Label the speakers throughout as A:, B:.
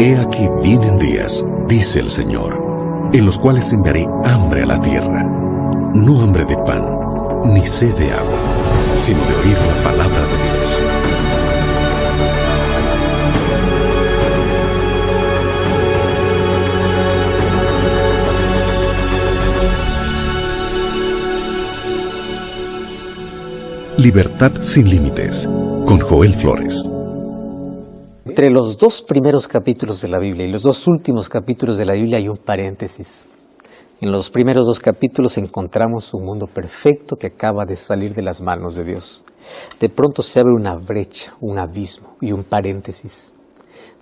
A: He aquí vienen días, dice el Señor, en los cuales enviaré hambre a la tierra, no hambre de pan, ni sed de agua, sino de oír la palabra de Dios. Libertad sin límites, con Joel Flores.
B: Entre los dos primeros capítulos de la Biblia y los dos últimos capítulos de la Biblia hay un paréntesis. En los primeros dos capítulos encontramos un mundo perfecto que acaba de salir de las manos de Dios. De pronto se abre una brecha, un abismo y un paréntesis,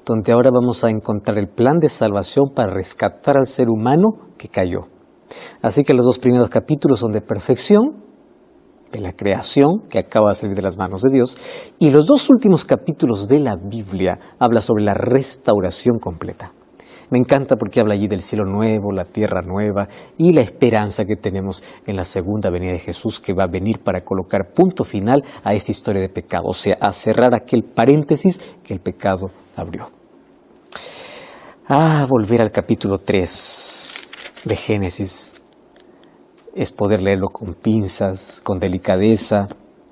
B: donde ahora vamos a encontrar el plan de salvación para rescatar al ser humano que cayó. Así que los dos primeros capítulos son de perfección, de la creación que acaba de salir de las manos de Dios, y los dos últimos capítulos de la Biblia habla sobre la restauración completa. Me encanta porque habla allí del cielo nuevo, la tierra nueva y la esperanza que tenemos en la segunda venida de Jesús, que va a venir para colocar punto final a esta historia de pecado, o sea, a cerrar aquel paréntesis que el pecado abrió. Volver al capítulo 3 de Génesis es poder leerlo con pinzas, con delicadeza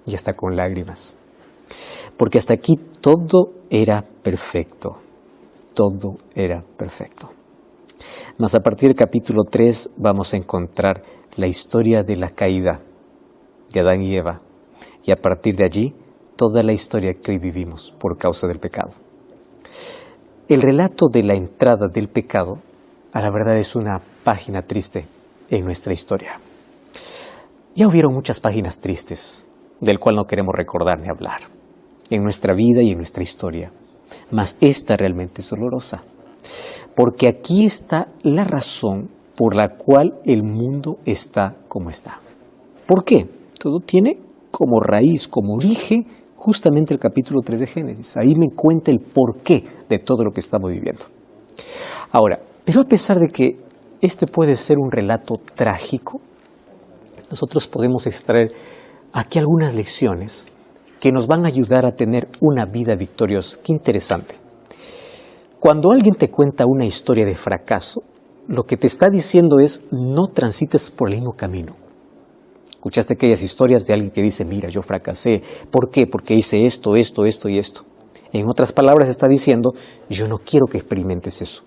B: y hasta con lágrimas. Porque hasta aquí todo era perfecto. Todo era perfecto. Mas a partir del capítulo 3 vamos a encontrar la historia de la caída de Adán y Eva. Y a partir de allí, toda la historia que hoy vivimos por causa del pecado. El relato de la entrada del pecado, a la verdad, es una página triste en nuestra historia. Ya hubieron muchas páginas tristes, del cual no queremos recordar ni hablar, en nuestra vida y en nuestra historia. Mas esta realmente es dolorosa, porque aquí está la razón por la cual el mundo está como está. ¿Por qué? Todo tiene como raíz, como origen, justamente el capítulo 3 de Génesis. Ahí me cuenta el porqué de todo lo que estamos viviendo. Ahora, pero a pesar de que este puede ser un relato trágico, nosotros podemos extraer aquí algunas lecciones que nos van a ayudar a tener una vida victoriosa. Qué interesante. Cuando alguien te cuenta una historia de fracaso, lo que te está diciendo es: no transites por el mismo camino. Escuchaste aquellas historias de alguien que dice: mira, yo fracasé. ¿Por qué? Porque hice esto y esto. En otras palabras, está diciendo: yo no quiero que experimentes eso.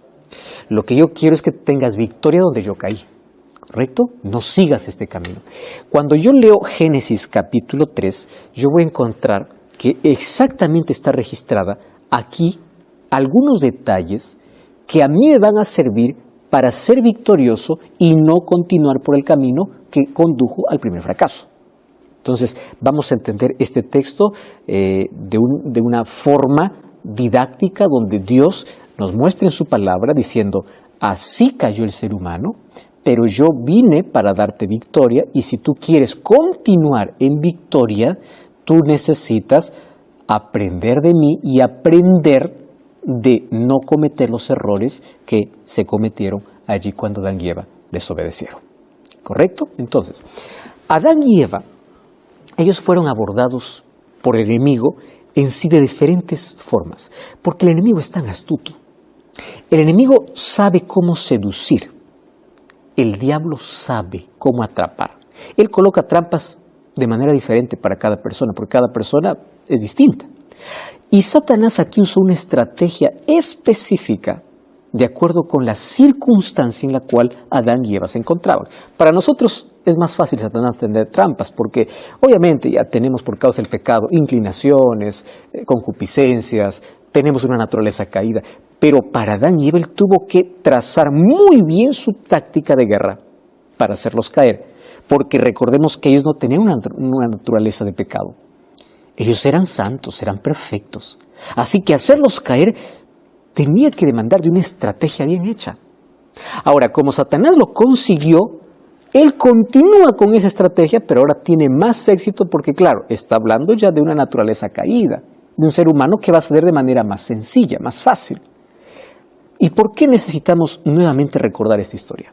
B: Lo que yo quiero es que tengas victoria donde yo caí. ¿Correcto? No sigas este camino. Cuando yo leo Génesis capítulo 3, yo voy a encontrar que exactamente está registrada aquí algunos detalles que a mí me van a servir para ser victorioso y no continuar por el camino que condujo al primer fracaso. Entonces, vamos a entender este texto de una forma didáctica, donde Dios nos muestra en su palabra diciendo: así cayó el ser humano, pero yo vine para darte victoria, y si tú quieres continuar en victoria, tú necesitas aprender de mí y aprender de no cometer los errores que se cometieron allí cuando Adán y Eva desobedecieron. ¿Correcto? Entonces, Adán y Eva, ellos fueron abordados por el enemigo en sí de diferentes formas, porque el enemigo es tan astuto. El enemigo sabe cómo seducir. El diablo sabe cómo atrapar. Él coloca trampas de manera diferente para cada persona, porque cada persona es distinta. Y Satanás aquí usó una estrategia específica de acuerdo con la circunstancia en la cual Adán y Eva se encontraban. Para nosotros es más fácil Satanás tener trampas, porque obviamente ya tenemos, por causa del pecado, inclinaciones, concupiscencias, tenemos una naturaleza caída. Pero para Adán y Eva él tuvo que trazar muy bien su táctica de guerra para hacerlos caer, porque recordemos que ellos no tenían una naturaleza de pecado. Ellos eran santos, eran perfectos. Así que hacerlos caer tenía que demandar de una estrategia bien hecha. Ahora, como Satanás lo consiguió, él continúa con esa estrategia, pero ahora tiene más éxito porque, claro, está hablando ya de una naturaleza caída, de un ser humano que va a ceder de manera más sencilla, más fácil. ¿Y por qué necesitamos nuevamente recordar esta historia?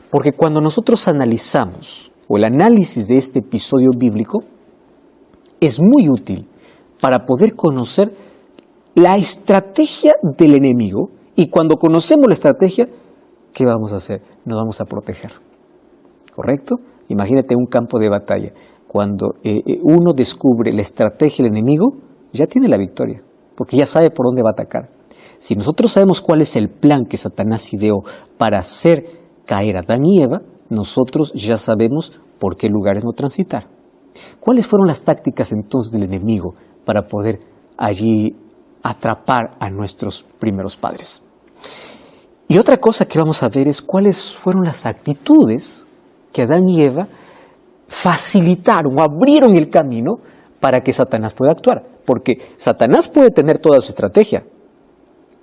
B: Porque cuando nosotros analizamos, o el análisis de este episodio bíblico, es muy útil para poder conocer la estrategia del enemigo Y cuando conocemos la estrategia, ¿qué vamos a hacer? Nos vamos a proteger. ¿Correcto? Imagínate un campo de batalla. Cuando uno descubre la estrategia del enemigo, ya tiene la victoria, porque ya sabe por dónde va a atacar. Si nosotros sabemos cuál es el plan que Satanás ideó para hacer caer a Adán y Eva, nosotros ya sabemos por qué lugares no transitar. ¿Cuáles fueron las tácticas entonces del enemigo para poder allí atrapar a nuestros primeros padres? Y otra cosa que vamos a ver es cuáles fueron las actitudes que Adán y Eva facilitaron o abrieron el camino para que Satanás pueda actuar. Porque Satanás puede tener toda su estrategia,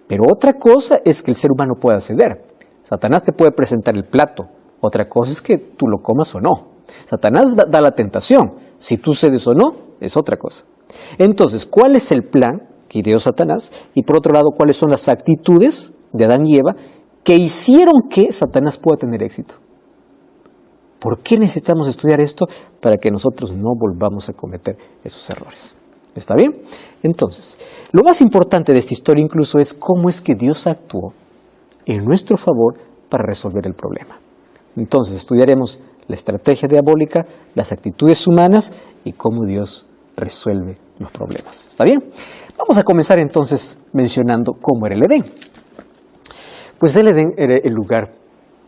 B: pero otra cosa es que el ser humano pueda ceder. Satanás te puede presentar el plato, otra cosa es que tú lo comas o no. Satanás da la tentación, si tú cedes o no, es otra cosa. Entonces, ¿cuál es el plan que ideó Satanás? Y por otro lado, ¿cuáles son las actitudes de Adán y Eva que hicieron que Satanás pueda tener éxito? ¿Por qué necesitamos estudiar esto? Para que nosotros no volvamos a cometer esos errores. ¿Está bien? Entonces, lo más importante de esta historia incluso es cómo es que Dios actuó en nuestro favor para resolver el problema. Entonces, estudiaremos la estrategia diabólica, las actitudes humanas y cómo Dios resuelve los problemas. ¿Está bien? Vamos a comenzar entonces mencionando cómo era el Edén. Pues el Edén era el lugar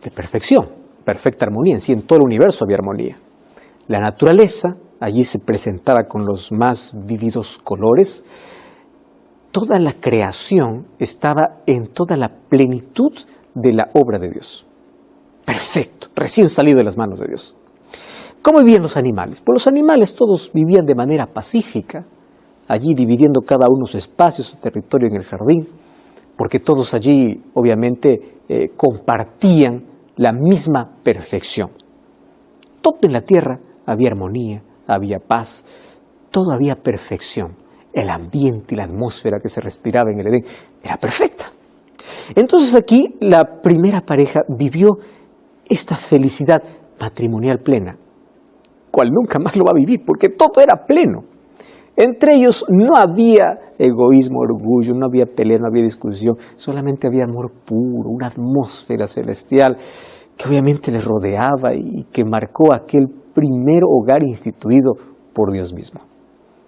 B: de perfección, perfecta armonía. En sí, en todo el universo había armonía. La naturaleza allí se presentaba con los más vívidos colores. Toda la creación estaba en toda la plenitud de la obra de Dios. Perfecto, recién salido de las manos de Dios. ¿Cómo vivían los animales? Pues los animales todos vivían de manera pacífica, allí dividiendo cada uno su espacio, su territorio en el jardín, porque todos allí obviamente compartían la misma perfección. Todo en la tierra había armonía, había paz, todo había perfección. El ambiente y la atmósfera que se respiraba en el Edén era perfecta. Entonces aquí la primera pareja vivió esta felicidad matrimonial plena, cual nunca más lo va a vivir, porque todo era pleno. Entre ellos no había egoísmo, orgullo, no había pelea, no había discusión, solamente había amor puro, una atmósfera celestial que obviamente les rodeaba y que marcó aquel primer hogar instituido por Dios mismo.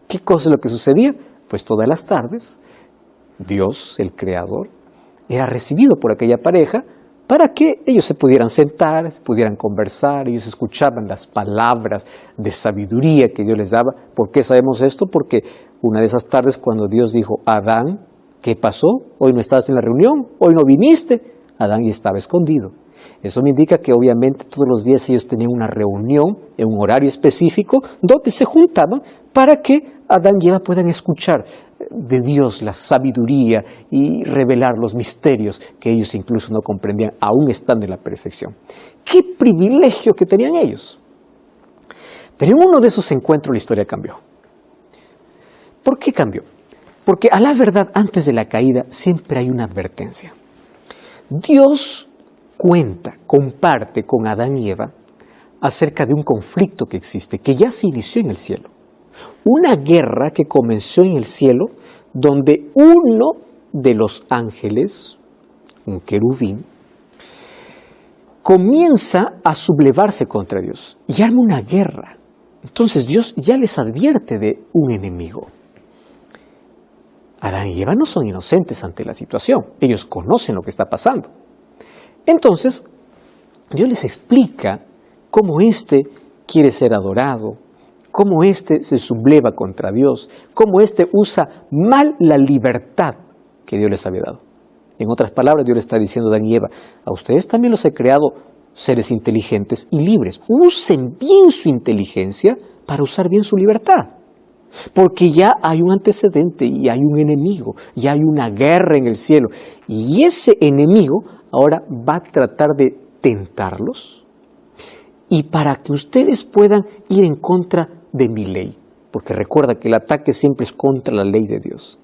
B: ¿Qué cosa es lo que sucedía? Pues todas las tardes, Dios, el Creador, era recibido por aquella pareja para que ellos se pudieran sentar, se pudieran conversar, ellos escuchaban las palabras de sabiduría que Dios les daba. ¿Por qué sabemos esto? Porque una de esas tardes cuando Dios dijo, Adán, ¿qué pasó? Hoy no estabas en la reunión, hoy no viniste. Adán ya estaba escondido. Eso me indica que obviamente todos los días ellos tenían una reunión en un horario específico donde se juntaban para que Adán y Eva puedan escuchar de Dios la sabiduría y revelar los misterios que ellos incluso no comprendían, aún estando en la perfección. ¡Qué privilegio que tenían ellos! Pero en uno de esos encuentros la historia cambió. ¿Por qué cambió? Porque a la verdad, antes de la caída, siempre hay una advertencia. Dios comparte con Adán y Eva acerca de un conflicto que existe, que ya se inició en el cielo. Una guerra que comenzó en el cielo, donde uno de los ángeles, un querubín, comienza a sublevarse contra Dios y arma una guerra. Entonces Dios ya les advierte de un enemigo. Adán y Eva no son inocentes ante la situación, ellos conocen lo que está pasando. Entonces, Dios les explica cómo éste quiere ser adorado, cómo éste se subleva contra Dios, cómo éste usa mal la libertad que Dios les había dado. En otras palabras, Dios le está diciendo a Adán y Eva, a ustedes también los he creado seres inteligentes y libres. Usen bien su inteligencia para usar bien su libertad. Porque ya hay un antecedente y hay un enemigo, ya hay una guerra en el cielo. Y ese enemigo ahora va a tratar de tentarlos y para que ustedes puedan ir en contra de mi ley. Porque recuerda que el ataque siempre es contra la ley de Dios.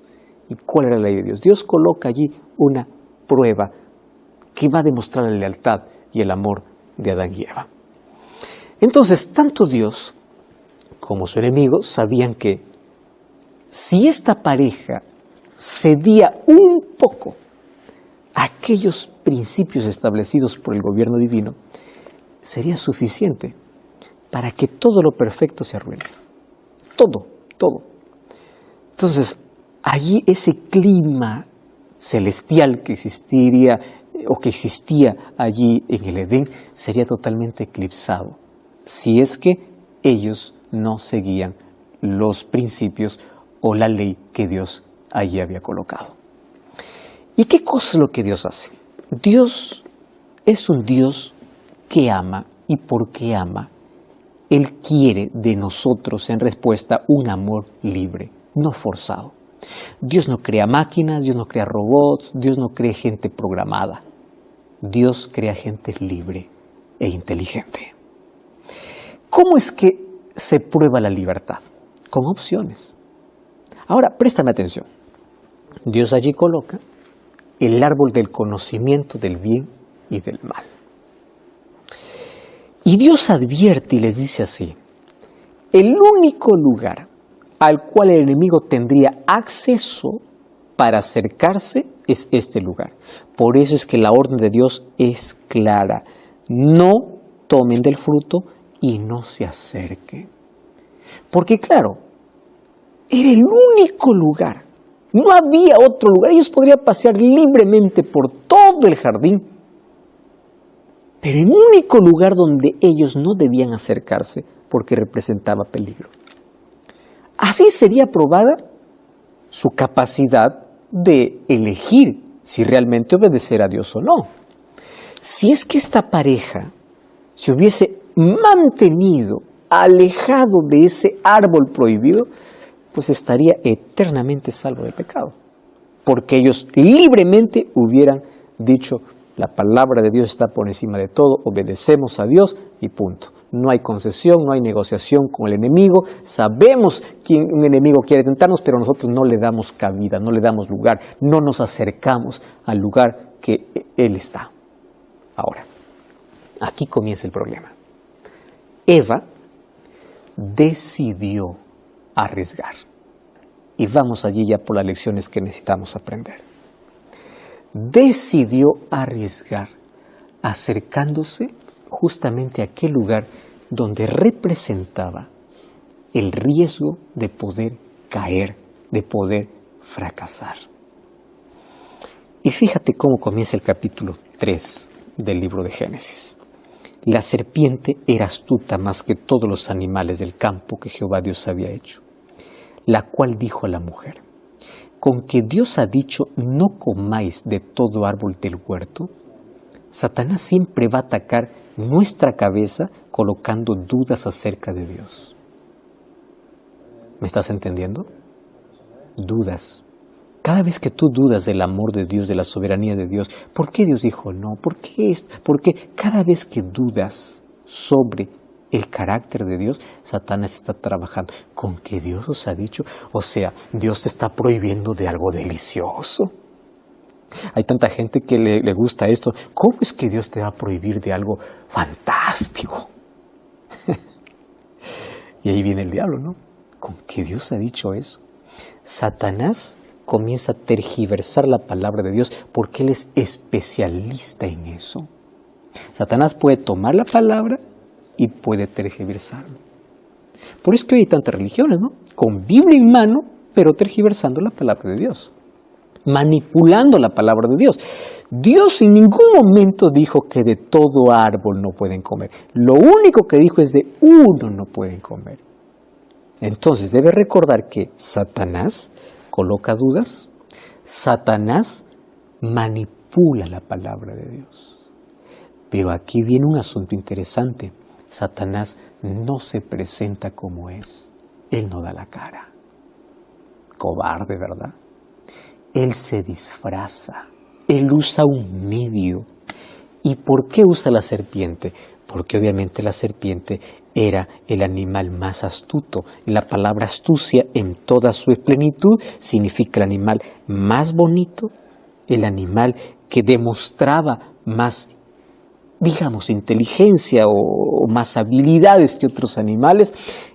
B: ¿Y cuál era la ley de Dios? Dios coloca allí una prueba que va a demostrar la lealtad y el amor de Adán y Eva. Entonces, tanto Dios como su enemigo sabían que si esta pareja cedía un poco aquellos principios establecidos por el gobierno divino, sería suficiente para que todo lo perfecto se arruine. Todo, todo. Entonces, allí ese clima celestial que existiría o que existía allí en el Edén sería totalmente eclipsado si es que ellos no seguían los principios o la ley que Dios allí había colocado. ¿Y qué cosa es lo que Dios hace? Dios es un Dios que ama, y porque ama, Él quiere de nosotros en respuesta un amor libre, no forzado. Dios no crea máquinas, Dios no crea robots, Dios no crea gente programada. Dios crea gente libre e inteligente. ¿Cómo es que se prueba la libertad? Con opciones. Ahora, préstame atención. Dios allí coloca el árbol del conocimiento del bien y del mal. Y Dios advierte y les dice así: el único lugar al cual el enemigo tendría acceso para acercarse es este lugar. Por eso es que la orden de Dios es clara: no tomen del fruto y no se acerquen. Porque claro, era el único lugar, no había otro lugar. Ellos podrían pasear libremente por todo el jardín, pero el único lugar donde ellos no debían acercarse porque representaba peligro. Así sería probada su capacidad de elegir si realmente obedecer a Dios o no. Si es que esta pareja se hubiese mantenido alejado de ese árbol prohibido, pues estaría eternamente salvo de pecado, porque ellos libremente hubieran dicho: la palabra de Dios está por encima de todo, obedecemos a Dios y punto. No hay concesión, no hay negociación con el enemigo. Sabemos que un enemigo quiere tentarnos, pero nosotros no le damos cabida, no le damos lugar, no nos acercamos al lugar que Él está. Ahora, aquí comienza el problema. Eva decidió arriesgar. Y vamos allí ya por las lecciones que necesitamos aprender. Decidió arriesgar acercándose justamente a aquel lugar donde representaba el riesgo de poder caer, de poder fracasar. Y fíjate cómo comienza el capítulo 3 del libro de Génesis. La serpiente era astuta más que todos los animales del campo que Jehová Dios había hecho, la cual dijo a la mujer: con que Dios ha dicho, no comáis de todo árbol del huerto. Satanás siempre va a atacar nuestra cabeza colocando dudas acerca de Dios. ¿Me estás entendiendo? Dudas. Cada vez que tú dudas del amor de Dios, de la soberanía de Dios, ¿por qué Dios dijo no? ¿Por qué esto? Porque cada vez que dudas sobre el carácter de Dios, Satanás está trabajando con que Dios os ha dicho. O sea, Dios te está prohibiendo de algo delicioso. Hay tanta gente que le gusta esto. ¿Cómo es que Dios te va a prohibir de algo fantástico? Y ahí viene el diablo, ¿no? ¿Con que Dios ha dicho eso? Satanás comienza a tergiversar la palabra de Dios porque él es especialista en eso. Satanás puede tomar la palabra y puede tergiversarlo. Por eso que hoy hay tantas religiones, ¿no? Con Biblia en mano, pero tergiversando la palabra de Dios, manipulando la palabra de Dios. Dios en ningún momento dijo que de todo árbol no pueden comer. Lo único que dijo es de uno no pueden comer. Entonces debe recordar que Satanás coloca dudas, Satanás manipula la palabra de Dios. Pero aquí viene un asunto interesante. Satanás no se presenta como es. Él no da la cara. Cobarde, ¿verdad? Él se disfraza. Él usa un medio. ¿Y por qué usa la serpiente? Porque obviamente la serpiente era el animal más astuto. La palabra astucia en toda su plenitud significa el animal más bonito, el animal que demostraba más, digamos, inteligencia o más habilidades que otros animales.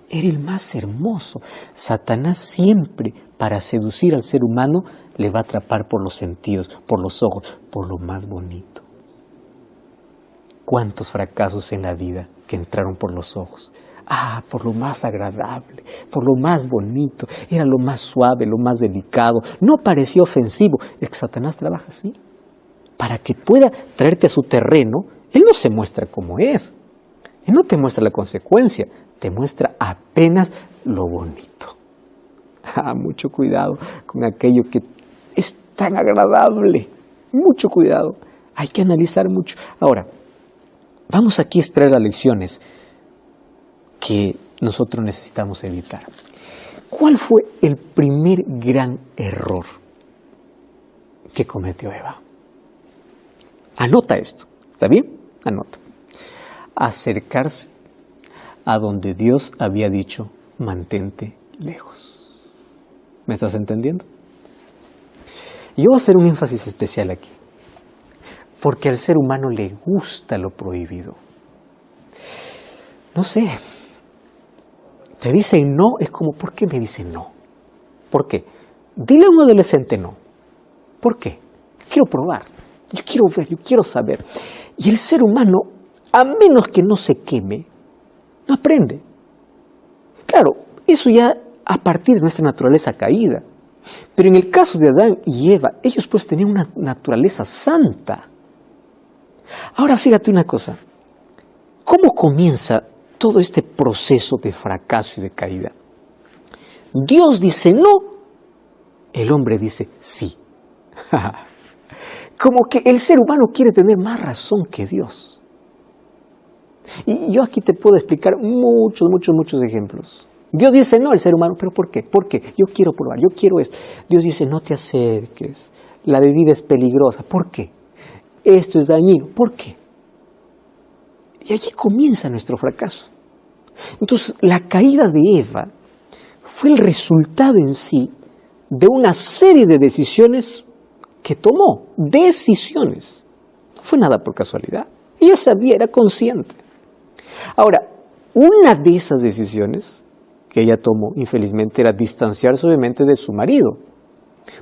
B: Era el más hermoso. Satanás siempre, para seducir al ser humano, le va a atrapar por los sentidos, por los ojos, por lo más bonito. ¿Cuántos fracasos en la vida que entraron por los ojos? Por lo más agradable, por lo más bonito, era lo más suave, lo más delicado, no parecía ofensivo. Es que Satanás trabaja así. Para que pueda traerte a su terreno, él no se muestra como es. Él no te muestra la consecuencia, te muestra apenas lo bonito. Mucho cuidado con aquello que es tan agradable. Mucho cuidado. Hay que analizar mucho. Ahora, vamos aquí a extraer las lecciones que nosotros necesitamos evitar. ¿Cuál fue el primer gran error que cometió Eva? Anota esto, ¿está bien? Anota. Acercarse a donde Dios había dicho, mantente lejos. ¿Me estás entendiendo? Yo voy a hacer un énfasis especial aquí, porque al ser humano le gusta lo prohibido. No sé, te dicen no, es como, ¿por qué me dicen no? ¿Por qué? Dile a un adolescente no. ¿Por qué? Quiero probar, yo quiero ver, yo quiero saber. Y el ser humano, a menos que no se queme, no aprende. Claro, eso ya a partir de nuestra naturaleza caída. Pero en el caso de Adán y Eva, ellos pues tenían una naturaleza santa. Ahora fíjate una cosa, ¿cómo comienza todo este proceso de fracaso y de caída? Dios dice no, el hombre dice sí. Como que el ser humano quiere tener más razón que Dios. Y yo aquí te puedo explicar muchos ejemplos. Dios dice no, el ser humano, ¿pero por qué? ¿Por qué? Yo quiero probar, yo quiero esto. Dios dice no te acerques, la bebida es peligrosa. ¿Por qué? Esto es dañino. ¿Por qué? Y allí comienza nuestro fracaso. Entonces, la caída de Eva fue el resultado en sí de una serie de decisiones que tomó. Decisiones. No fue nada por casualidad. Ella sabía, era consciente. Ahora, una de esas decisiones que ella tomó, infelizmente, era distanciarse obviamente de su marido.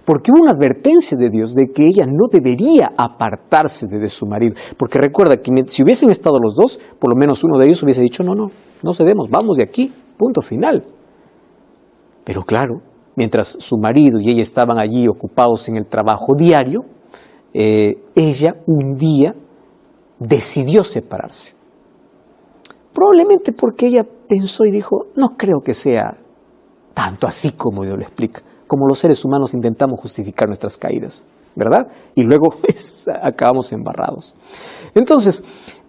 B: Porque hubo una advertencia de Dios de que ella no debería apartarse de su marido. Porque recuerda que si hubiesen estado los dos, por lo menos uno de ellos hubiese dicho, no cedemos, vamos de aquí, punto final. Pero claro, mientras su marido y ella estaban allí ocupados en el trabajo diario, ella un día decidió separarse. Probablemente porque ella pensó y dijo, no creo que sea tanto así como Dios lo explica. Como los seres humanos intentamos justificar nuestras caídas, ¿verdad? Y luego acabamos embarrados. Entonces,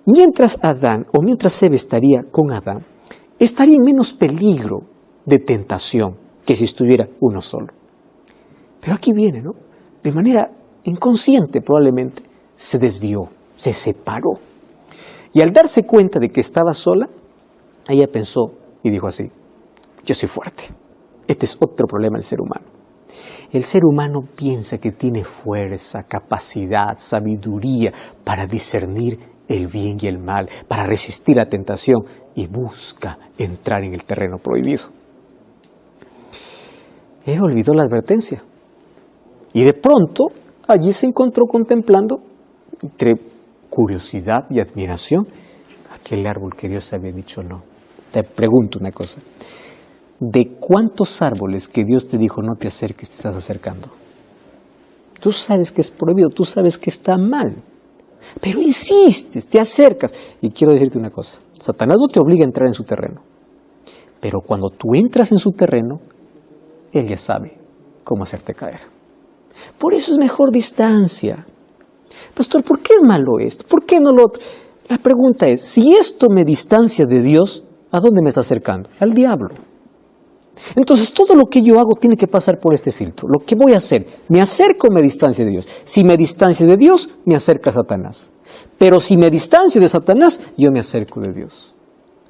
B: mientras Eva estaría con Adán, estaría en menos peligro de tentación que si estuviera uno solo. Pero aquí viene, ¿no? De manera inconsciente probablemente, se desvió, se separó. Y al darse cuenta de que estaba sola, ella pensó y dijo así, yo soy fuerte. Este es otro problema del ser humano. El ser humano piensa que tiene fuerza, capacidad, sabiduría para discernir el bien y el mal, para resistir la tentación y busca entrar en el terreno prohibido. Eva olvidó la advertencia y de pronto allí se encontró contemplando, entre curiosidad y admiración, aquel árbol que Dios había dicho no. Te pregunto una cosa. ¿De cuántos árboles que Dios te dijo no te acerques te estás acercando? Tú sabes que es prohibido, tú sabes que está mal, pero insistes, te acercas. Y quiero decirte una cosa, Satanás no te obliga a entrar en su terreno, pero cuando tú entras en su terreno, él ya sabe cómo hacerte caer. Por eso es mejor distancia. Pastor, ¿por qué es malo esto? ¿Por qué no lo otro? La pregunta es, si esto me distancia de Dios, ¿a dónde me está acercando? Al diablo. Entonces, todo lo que yo hago tiene que pasar por este filtro. Lo que voy a hacer, me acerco o me distancio de Dios. Si me distancio de Dios, me acerca a Satanás. Pero si me distancio de Satanás, yo me acerco de Dios.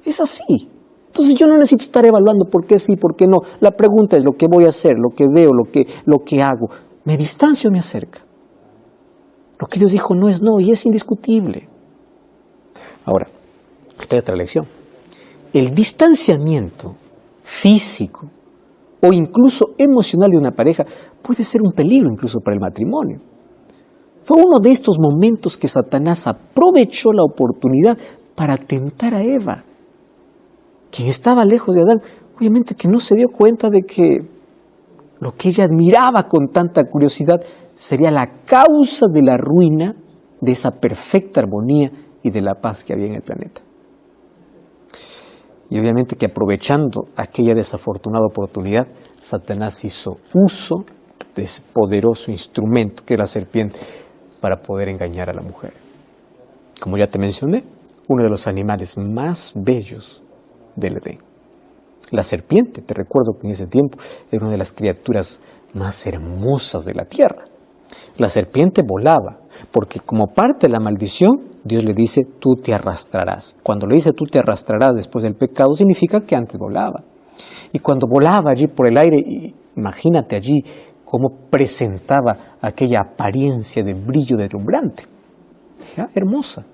B: Es así. Entonces, yo no necesito estar evaluando por qué sí, por qué no. La pregunta es lo que voy a hacer, lo que veo, lo que hago. ¿Me distancio o me acerca? Lo que Dios dijo no es no y es indiscutible. Ahora, esta hay otra lección. El distanciamiento físico o incluso emocional de una pareja puede ser un peligro incluso para el matrimonio. Fue uno de estos momentos que Satanás aprovechó la oportunidad para tentar a Eva, quien estaba lejos de Adán, obviamente que no se dio cuenta de que lo que ella admiraba con tanta curiosidad sería la causa de la ruina de esa perfecta armonía y de la paz que había en el planeta. Y obviamente que aprovechando aquella desafortunada oportunidad, Satanás hizo uso de ese poderoso instrumento que es la serpiente para poder engañar a la mujer. Como ya te mencioné, uno de los animales más bellos del Edén. La serpiente, te recuerdo que en ese tiempo era una de las criaturas más hermosas de la tierra. La serpiente volaba, porque como parte de la maldición, Dios le dice, tú te arrastrarás. Cuando le dice, tú te arrastrarás después del pecado, significa que antes volaba. Y cuando volaba allí por el aire, imagínate allí cómo presentaba aquella apariencia de brillo deslumbrante. Era hermosa.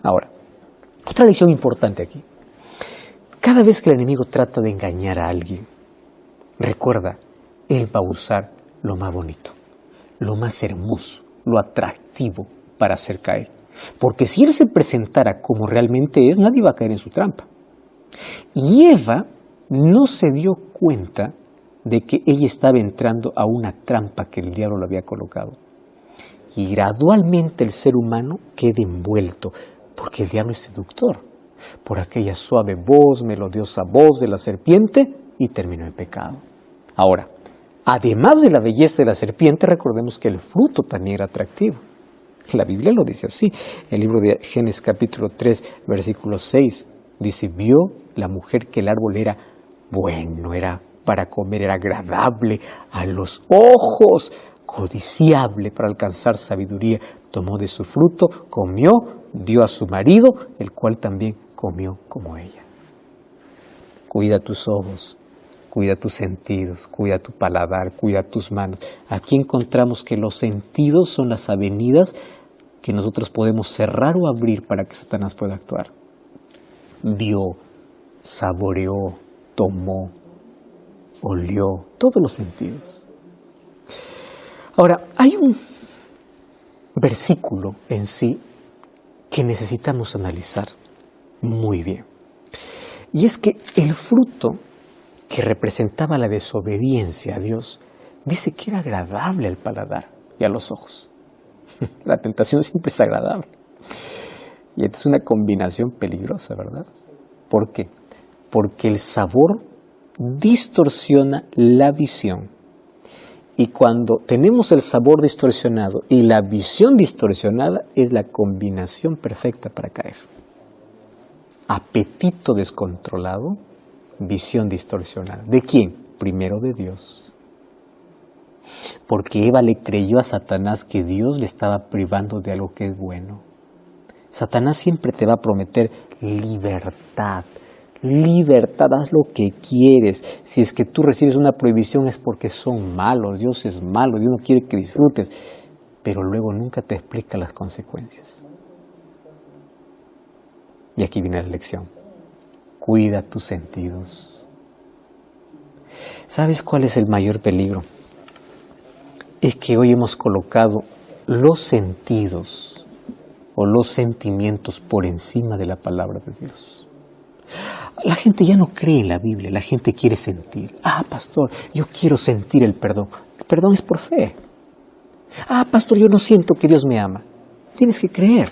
B: Ahora, otra lección importante aquí. Cada vez que el enemigo trata de engañar a alguien, recuerda, él va a usar lo más bonito, lo más hermoso, lo atractivo para hacer caer. Porque si él se presentara como realmente es, nadie va a caer en su trampa. Y Eva no se dio cuenta de que ella estaba entrando a una trampa que el diablo le había colocado. Y gradualmente el ser humano queda envuelto, porque el diablo es seductor, por aquella suave voz, melodiosa voz de la serpiente, y terminó en pecado. Ahora, además de la belleza de la serpiente, recordemos que el fruto también era atractivo. La Biblia lo dice así. El libro de Génesis capítulo 3, versículo 6, dice, vio la mujer que el árbol era bueno, era para comer, era agradable a los ojos, codiciable para alcanzar sabiduría. Tomó de su fruto, comió, dio a su marido, el cual también comió como ella. Cuida tus ojos, cuida tus sentidos, cuida tu paladar, cuida tus manos. Aquí encontramos que los sentidos son las avenidas que nosotros podemos cerrar o abrir para que Satanás pueda actuar. Vio, saboreó, tomó, olió, todos los sentidos. Ahora, hay un versículo en sí que necesitamos analizar muy bien. Y es que el fruto que representaba la desobediencia a Dios, dice que era agradable al paladar y a los ojos. La tentación siempre es agradable. Y esta es una combinación peligrosa, ¿verdad? ¿Por qué? Porque el sabor distorsiona la visión. Y cuando tenemos el sabor distorsionado y la visión distorsionada, es la combinación perfecta para caer. Apetito descontrolado, visión distorsionada. ¿De quién? Primero de Dios. Porque Eva le creyó a Satanás que Dios le estaba privando de algo que es bueno. Satanás siempre te va a prometer libertad. Libertad, haz lo que quieres. Si es que tú recibes una prohibición es porque son malos. Dios es malo, Dios no quiere que disfrutes. Pero luego nunca te explica las consecuencias. Y aquí viene la lección. Cuida tus sentidos. ¿Sabes cuál es el mayor peligro? Es que hoy hemos colocado los sentidos o los sentimientos por encima de la palabra de Dios. La gente ya no cree en la Biblia, la gente quiere sentir. Ah, pastor, yo quiero sentir el perdón. El perdón es por fe. Ah, pastor, yo no siento que Dios me ama. Tienes que creer.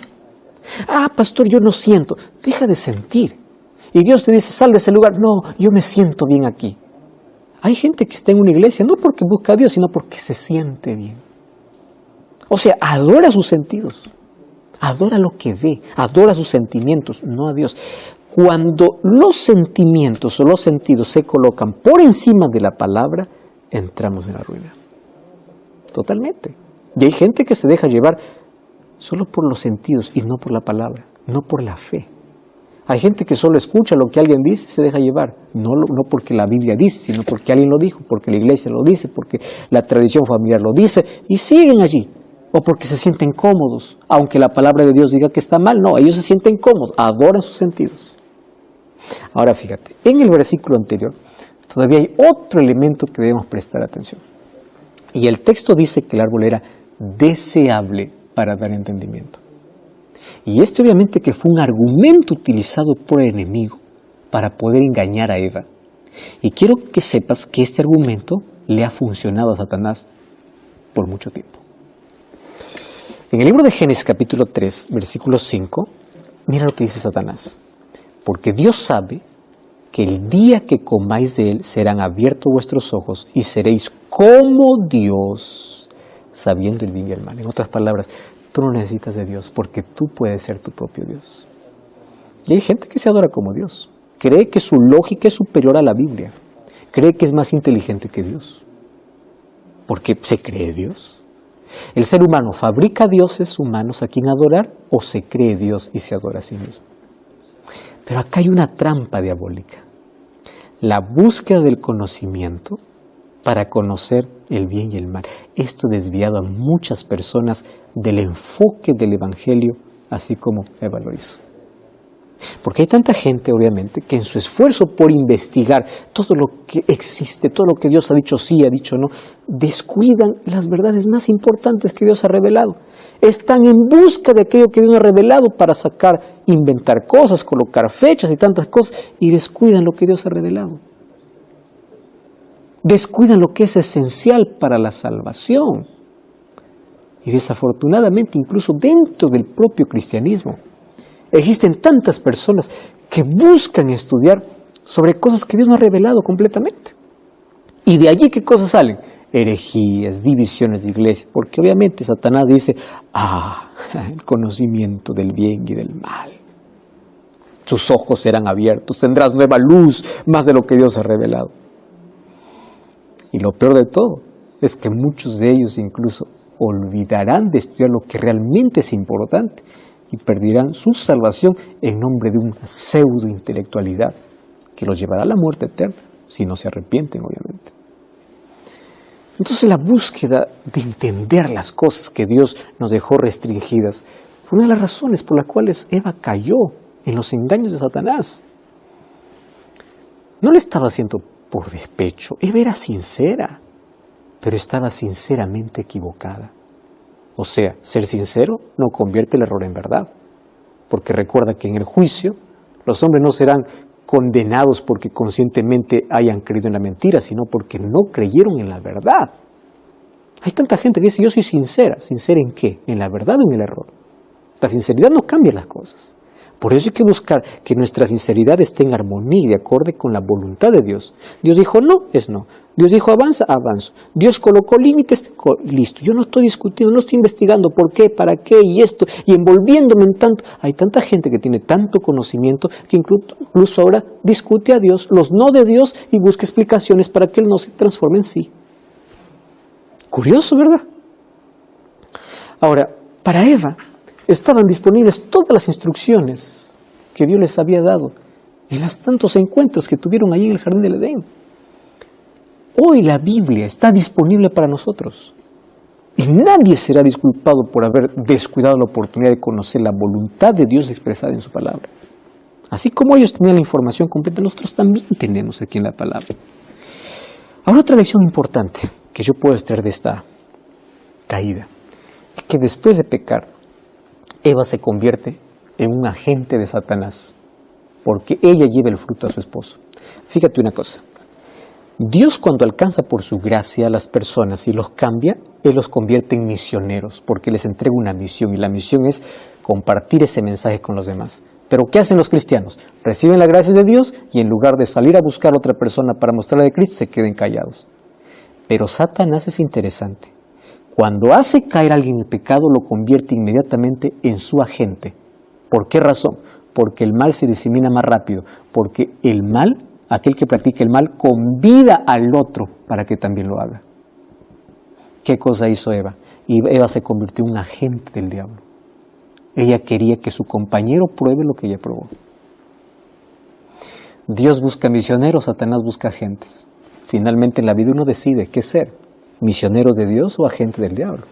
B: Ah, pastor, yo no siento. Deja de sentir. Y Dios te dice, sal de ese lugar. No, yo me siento bien aquí. Hay gente que está en una iglesia no porque busca a Dios, sino porque se siente bien. O sea, adora sus sentidos. Adora lo que ve. Adora sus sentimientos, no a Dios. Cuando los sentimientos o los sentidos se colocan por encima de la palabra, entramos en la ruina. Totalmente. Y hay gente que se deja llevar solo por los sentidos y no por la palabra, no por la fe. Hay gente que solo escucha lo que alguien dice y se deja llevar. No porque la Biblia dice, sino porque alguien lo dijo, porque la iglesia lo dice, porque la tradición familiar lo dice, y siguen allí. O porque se sienten cómodos, aunque la palabra de Dios diga que está mal. No, ellos se sienten cómodos, adoran sus sentidos. Ahora fíjate, en el versículo anterior, todavía hay otro elemento que debemos prestar atención. Y el texto dice que el árbol era deseable para dar entendimiento. Y esto obviamente que fue un argumento utilizado por el enemigo para poder engañar a Eva. Y quiero que sepas que este argumento le ha funcionado a Satanás por mucho tiempo. En el libro de Génesis capítulo 3, versículo 5, mira lo que dice Satanás. Porque Dios sabe que el día que comáis de él serán abiertos vuestros ojos y seréis como Dios, sabiendo el bien y el mal. En otras palabras, tú no necesitas de Dios porque tú puedes ser tu propio Dios. Y hay gente que se adora como Dios. Cree que su lógica es superior a la Biblia. Cree que es más inteligente que Dios. Porque se cree Dios. El ser humano fabrica dioses humanos a quien adorar o se cree Dios y se adora a sí mismo. Pero acá hay una trampa diabólica. La búsqueda del conocimiento para conocer el bien y el mal. Esto ha desviado a muchas personas del enfoque del Evangelio, así como Eva lo hizo. Porque hay tanta gente, obviamente, que en su esfuerzo por investigar todo lo que existe, todo lo que Dios ha dicho sí, ha dicho no, descuidan las verdades más importantes que Dios ha revelado. Están en busca de aquello que Dios ha revelado para inventar cosas, colocar fechas y tantas cosas, y descuidan lo que Dios ha revelado. Descuidan lo que es esencial para la salvación. Y desafortunadamente, incluso dentro del propio cristianismo, existen tantas personas que buscan estudiar sobre cosas que Dios no ha revelado completamente. Y de allí, ¿qué cosas salen? Herejías, divisiones de iglesia, porque obviamente Satanás dice, el conocimiento del bien y del mal. Tus ojos serán abiertos, tendrás nueva luz, más de lo que Dios ha revelado. Y lo peor de todo es que muchos de ellos incluso olvidarán de estudiar lo que realmente es importante y perderán su salvación en nombre de una pseudo-intelectualidad que los llevará a la muerte eterna, si no se arrepienten, obviamente. Entonces la búsqueda de entender las cosas que Dios nos dejó restringidas fue una de las razones por las cuales Eva cayó en los engaños de Satanás. No lo estaba haciendo por despecho, Eva era sincera, pero estaba sinceramente equivocada. O sea, ser sincero no convierte el error en verdad, porque recuerda que en el juicio los hombres no serán condenados porque conscientemente hayan creído en la mentira, sino porque no creyeron en la verdad. Hay tanta gente que dice, yo soy sincera. ¿Sincera en qué? ¿En la verdad o en el error? La sinceridad no cambia las cosas. Por eso hay que buscar que nuestra sinceridad esté en armonía y de acuerdo con la voluntad de Dios. Dios dijo no, es no. Dios dijo avanza, avanzo. Dios colocó límites, listo. Yo no estoy discutiendo, no estoy investigando por qué, para qué y esto, y envolviéndome en tanto. Hay tanta gente que tiene tanto conocimiento que incluso ahora discute a Dios, los no de Dios, y busca explicaciones para que Él no se transforme en sí. Curioso, ¿verdad? Ahora, para Eva estaban disponibles todas las instrucciones que Dios les había dado en los tantos encuentros que tuvieron allí en el Jardín del Edén. Hoy la Biblia está disponible para nosotros y nadie será disculpado por haber descuidado la oportunidad de conocer la voluntad de Dios expresada en su palabra. Así como ellos tenían la información completa, nosotros también tenemos aquí en la palabra. Ahora otra lección importante que yo puedo extraer de esta caída es que después de pecar, Eva se convierte en un agente de Satanás, porque ella lleva el fruto a su esposo. Fíjate una cosa, Dios cuando alcanza por su gracia a las personas y los cambia, Él los convierte en misioneros, porque les entrega una misión, y la misión es compartir ese mensaje con los demás. Pero ¿qué hacen los cristianos? Reciben la gracia de Dios y en lugar de salir a buscar a otra persona para mostrarle de Cristo, se queden callados. Pero Satanás es interesante. Cuando hace caer a alguien en el pecado, lo convierte inmediatamente en su agente. ¿Por qué razón? Porque el mal se disemina más rápido. Porque el mal, aquel que practica el mal, convida al otro para que también lo haga. ¿Qué cosa hizo Eva? Y Eva se convirtió en un agente del diablo. Ella quería que su compañero pruebe lo que ella probó. Dios busca misioneros, Satanás busca agentes. Finalmente en la vida uno decide qué ser. ¿Misionero de Dios o agente del diablo?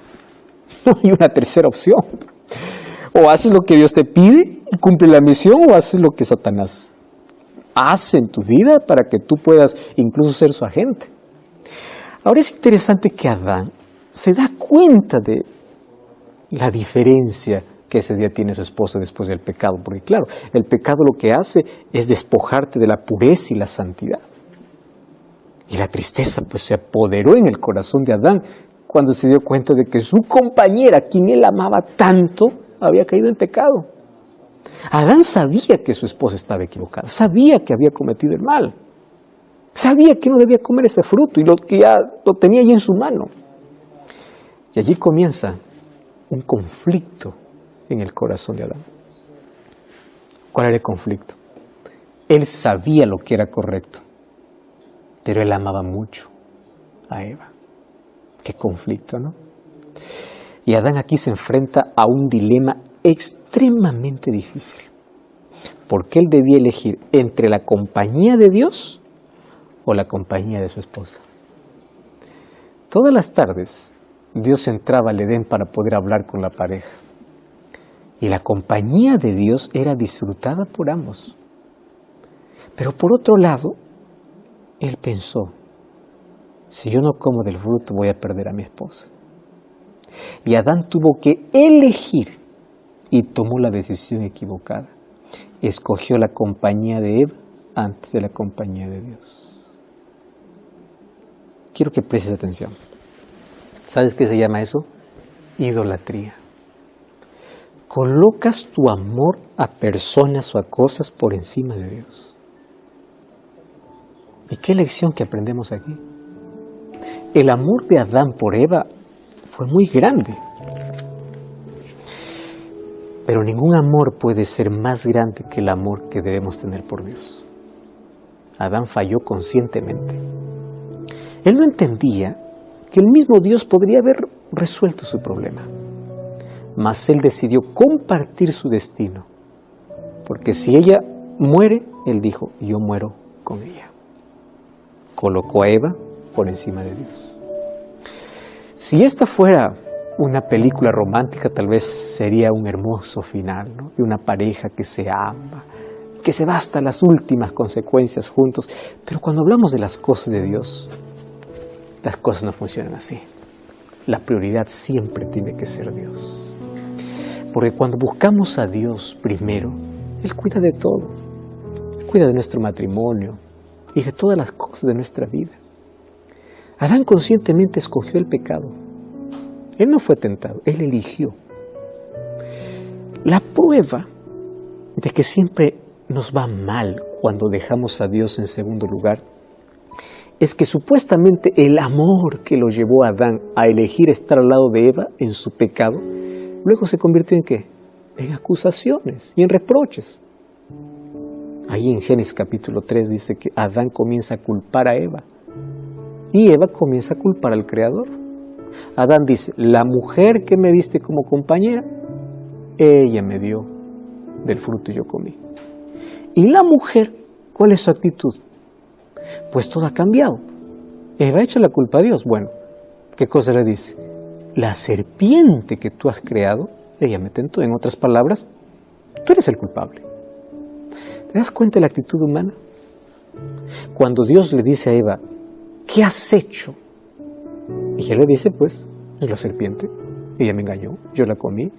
B: No hay una tercera opción. O haces lo que Dios te pide y cumple la misión, o haces lo que Satanás hace en tu vida para que tú puedas incluso ser su agente. Ahora es interesante que Adán se da cuenta de la diferencia que ese día tiene su esposa después del pecado, porque claro, el pecado lo que hace es despojarte de la pureza y la santidad. Y la tristeza pues se apoderó en el corazón de Adán cuando se dio cuenta de que su compañera, quien él amaba tanto, había caído en pecado. Adán sabía que su esposa estaba equivocada, sabía que había cometido el mal, sabía que no debía comer ese fruto y que ya lo tenía ahí en su mano. Y allí comienza un conflicto en el corazón de Adán. ¿Cuál era el conflicto? Él sabía lo que era correcto, pero él amaba mucho a Eva. Qué conflicto, ¿no? Y Adán aquí se enfrenta a un dilema extremadamente difícil, porque él debía elegir entre la compañía de Dios o la compañía de su esposa. Todas las tardes Dios entraba al Edén para poder hablar con la pareja, y la compañía de Dios era disfrutada por ambos. Pero por otro lado, él pensó, si yo no como del fruto voy a perder a mi esposa. Y Adán tuvo que elegir y tomó la decisión equivocada. Escogió la compañía de Eva antes de la compañía de Dios. Quiero que prestes atención. ¿Sabes qué se llama eso? Idolatría. Colocas tu amor a personas o a cosas por encima de Dios. ¿Y qué lección que aprendemos aquí? El amor de Adán por Eva fue muy grande. Pero ningún amor puede ser más grande que el amor que debemos tener por Dios. Adán falló conscientemente. Él no entendía que el mismo Dios podría haber resuelto su problema. Mas él decidió compartir su destino. Porque si ella muere, él dijo, yo muero con ella. Colocó a Eva por encima de Dios. Si esta fuera una película romántica, tal vez sería un hermoso final, ¿no? De una pareja que se ama, que se va hasta las últimas consecuencias juntos. Pero cuando hablamos de las cosas de Dios, las cosas no funcionan así. La prioridad siempre tiene que ser Dios. Porque cuando buscamos a Dios primero, Él cuida de todo. Él cuida de nuestro matrimonio y de todas las cosas de nuestra vida. Adán conscientemente escogió el pecado. Él no fue tentado, él eligió. La prueba de que siempre nos va mal cuando dejamos a Dios en segundo lugar es que supuestamente el amor que lo llevó a Adán a elegir estar al lado de Eva en su pecado, luego se convirtió en ¿qué? En acusaciones y en reproches. Ahí en Génesis capítulo 3 dice que Adán comienza a culpar a Eva y Eva comienza a culpar al Creador. Adán dice, la mujer que me diste como compañera, ella me dio del fruto y yo comí. Y la mujer, ¿cuál es su actitud? Pues todo ha cambiado. Eva echa la culpa a Dios. Bueno, ¿qué cosa le dice? La serpiente que tú has creado, ella me tentó. En otras palabras, tú eres el culpable. ¿Te das cuenta de la actitud humana? Cuando Dios le dice a Eva, ¿qué has hecho? Y ella le dice, pues, es la serpiente. Ella me engañó, yo la comí.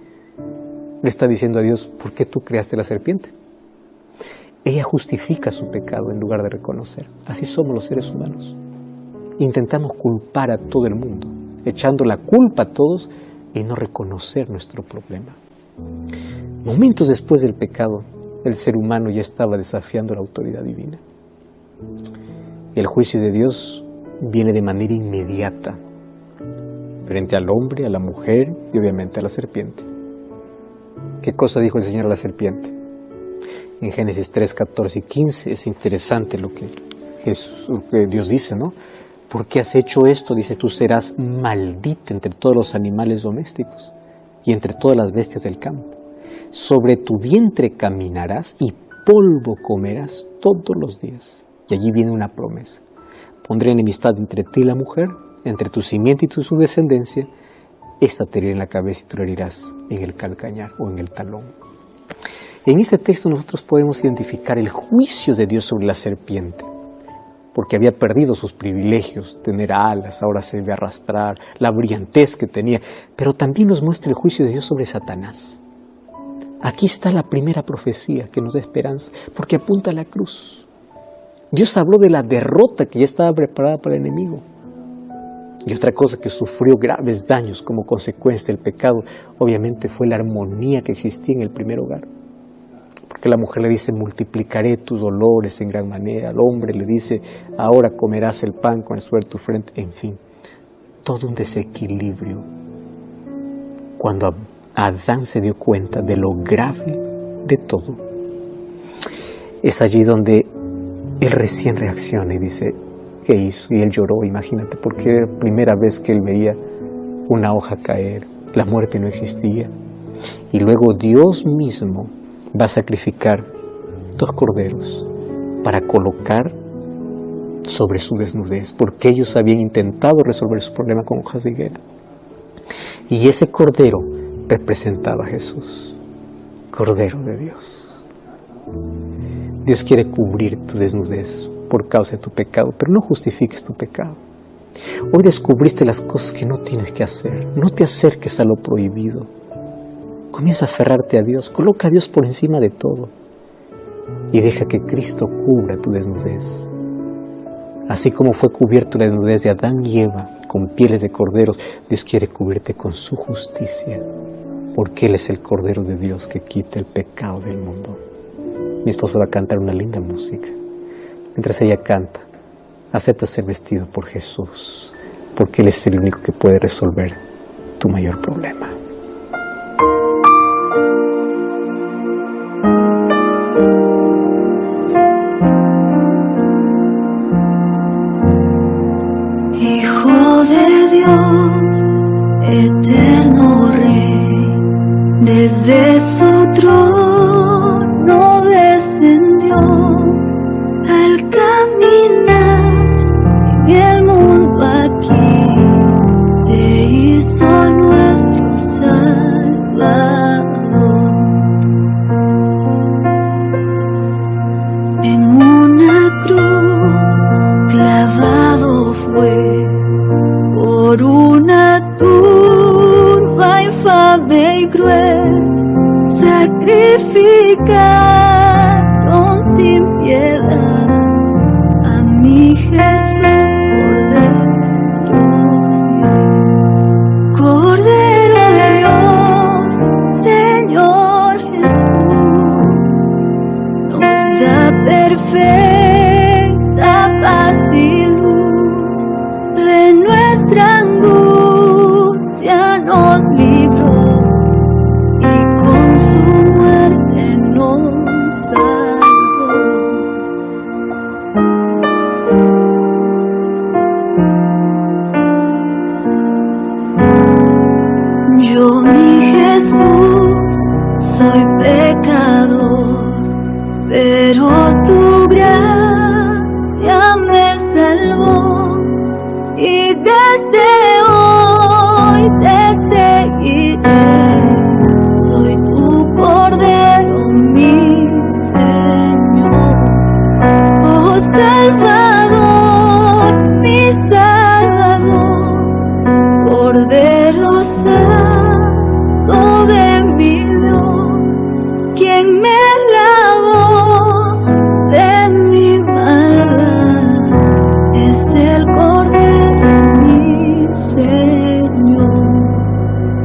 B: Le está diciendo a Dios, ¿por qué tú creaste la serpiente? Ella justifica su pecado en lugar de reconocer. Así somos los seres humanos. Intentamos culpar a todo el mundo, echando la culpa a todos y no reconocer nuestro problema. Momentos después del pecado, el ser humano ya estaba desafiando la autoridad divina. El juicio de Dios viene de manera inmediata frente al hombre, a la mujer y obviamente a la serpiente. ¿Qué cosa dijo el Señor a la serpiente? En Génesis 3, 14 y 15 es interesante lo que Dios dice, ¿no? ¿Por qué has hecho esto? Dice, tú serás maldita entre todos los animales domésticos y entre todas las bestias del campo. Sobre tu vientre caminarás y polvo comerás todos los días. Y allí viene una promesa. Pondré enemistad entre ti y la mujer, entre tu simiente y su descendencia. Esta te herirá en la cabeza y tú le herirás en el calcañar o en el talón. En este texto nosotros podemos identificar el juicio de Dios sobre la serpiente, porque había perdido sus privilegios, tener alas, ahora se debe arrastrar, la brillantez que tenía, pero también nos muestra el juicio de Dios sobre Satanás. Aquí está la primera profecía que nos da esperanza, porque apunta a la cruz. Dios habló de la derrota que ya estaba preparada para el enemigo. Y otra cosa que sufrió graves daños como consecuencia del pecado, obviamente fue la armonía que existía en el primer hogar. Porque la mujer le dice, multiplicaré tus dolores en gran manera. Al hombre le dice, ahora comerás el pan con el sudor de tu frente. En fin, todo un desequilibrio. Cuando Adán se dio cuenta de lo grave de todo, es allí donde él recién reacciona y dice, ¿qué hizo? Y él lloró, imagínate, porque era la primera vez que él veía una hoja caer, la muerte no existía. Y luego Dios mismo va a sacrificar 2 corderos para colocar sobre su desnudez, porque ellos habían intentado resolver su problema con hojas de higuera. Y ese cordero representaba a Jesús, Cordero de Dios. Dios quiere cubrir tu desnudez por causa de tu pecado, pero no justifiques tu pecado. Hoy descubriste las cosas que no tienes que hacer. No te acerques a lo prohibido. Comienza a aferrarte a Dios, coloca a Dios por encima de todo y deja que Cristo cubra tu desnudez. Así como fue cubierto la desnudez de Adán y Eva con pieles de corderos, Dios quiere cubrirte con su justicia, porque Él es el Cordero de Dios que quita el pecado del mundo. Mi esposa va a cantar una linda música. Mientras ella canta, acepta ser vestido por Jesús, porque Él es el único que puede resolver tu mayor problema.
C: Hijo de Dios, eterno Rey, desde su trono descendió al caminar en el mundo aquí, se hizo nuestro Salvador. En una cruz clavado fue por una turba infame y cruel, sacrificaron sin piedad a mi Jesús, Cordero de Dios, Señor Jesús, nos da perfecta paz y luz, de nuestra angustia nos libró y con su muerte nos salvó. Yo, mi Jesús, soy pecador, pero tu gracia me salvó y desde hoy te seguiré. Soy tu Cordero, mi Señor, oh Salvador, mi Salvador, Cordero Santo de mi Dios, quien me lavó de mi maldad, es el Cordero, mi Señor,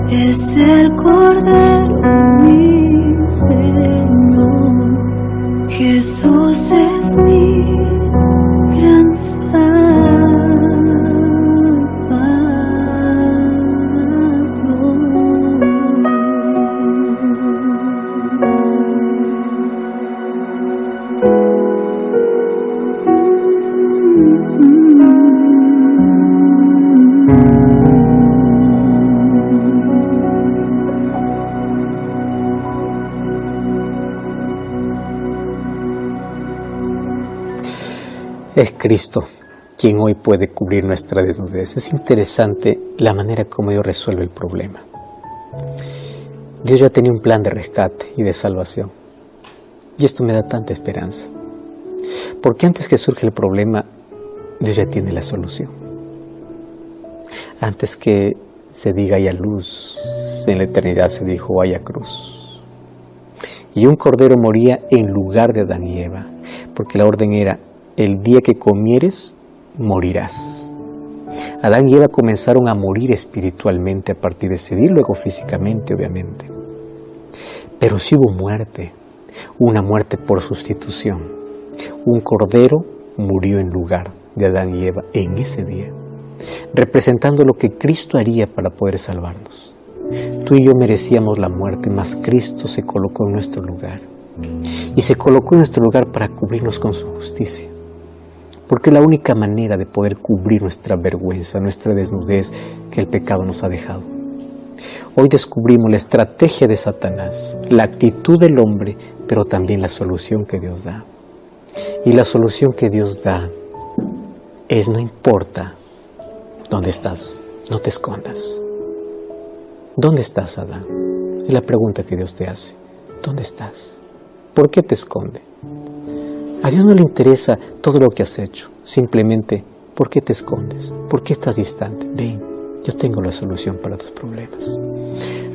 C: es el Cordero, mi Señor. Jesús es mi gran
B: Es Cristo quien hoy puede cubrir nuestra desnudez. Es interesante la manera como Dios resuelve el problema. Dios ya tenía un plan de rescate y de salvación. Y esto me da tanta esperanza. Porque antes que surge el problema, Dios ya tiene la solución. Antes que se diga haya luz, en la eternidad se dijo haya cruz. Y un cordero moría en lugar de Adán y Eva, porque la orden era, el día que comieres, morirás. Adán y Eva comenzaron a morir espiritualmente a partir de ese día, luego físicamente, obviamente. Pero sí hubo muerte, una muerte por sustitución. Un cordero murió en lugar de Adán y Eva en ese día, representando lo que Cristo haría para poder salvarnos. Tú y yo merecíamos la muerte, mas Cristo se colocó en nuestro lugar. Y se colocó en nuestro lugar para cubrirnos con su justicia. Porque es la única manera de poder cubrir nuestra vergüenza, nuestra desnudez que el pecado nos ha dejado. Hoy descubrimos la estrategia de Satanás, la actitud del hombre, pero también la solución que Dios da. Y la solución que Dios da es: no importa dónde estás, no te escondas. ¿Dónde estás, Adán? Es la pregunta que Dios te hace. ¿Dónde estás? ¿Por qué te esconde? A Dios no le interesa todo lo que has hecho. Simplemente, ¿por qué te escondes? ¿Por qué estás distante? Ven, yo tengo la solución para tus problemas.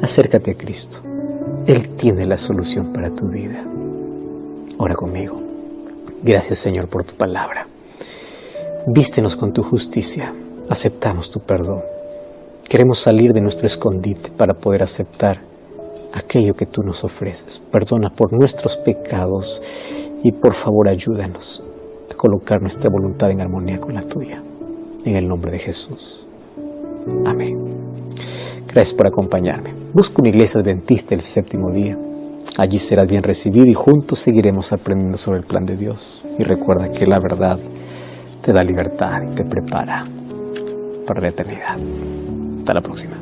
B: Acércate a Cristo. Él tiene la solución para tu vida. Ora conmigo. Gracias, Señor, por tu palabra. Vístenos con tu justicia. Aceptamos tu perdón. Queremos salir de nuestro escondite para poder aceptar aquello que tú nos ofreces. Perdona por nuestros pecados y por favor ayúdanos a colocar nuestra voluntad en armonía con la tuya. En el nombre de Jesús. Amén. Gracias por acompañarme. Busca una iglesia adventista el séptimo día. Allí serás bien recibido y juntos seguiremos aprendiendo sobre el plan de Dios. Y recuerda que la verdad te da libertad y te prepara para la eternidad. Hasta la próxima.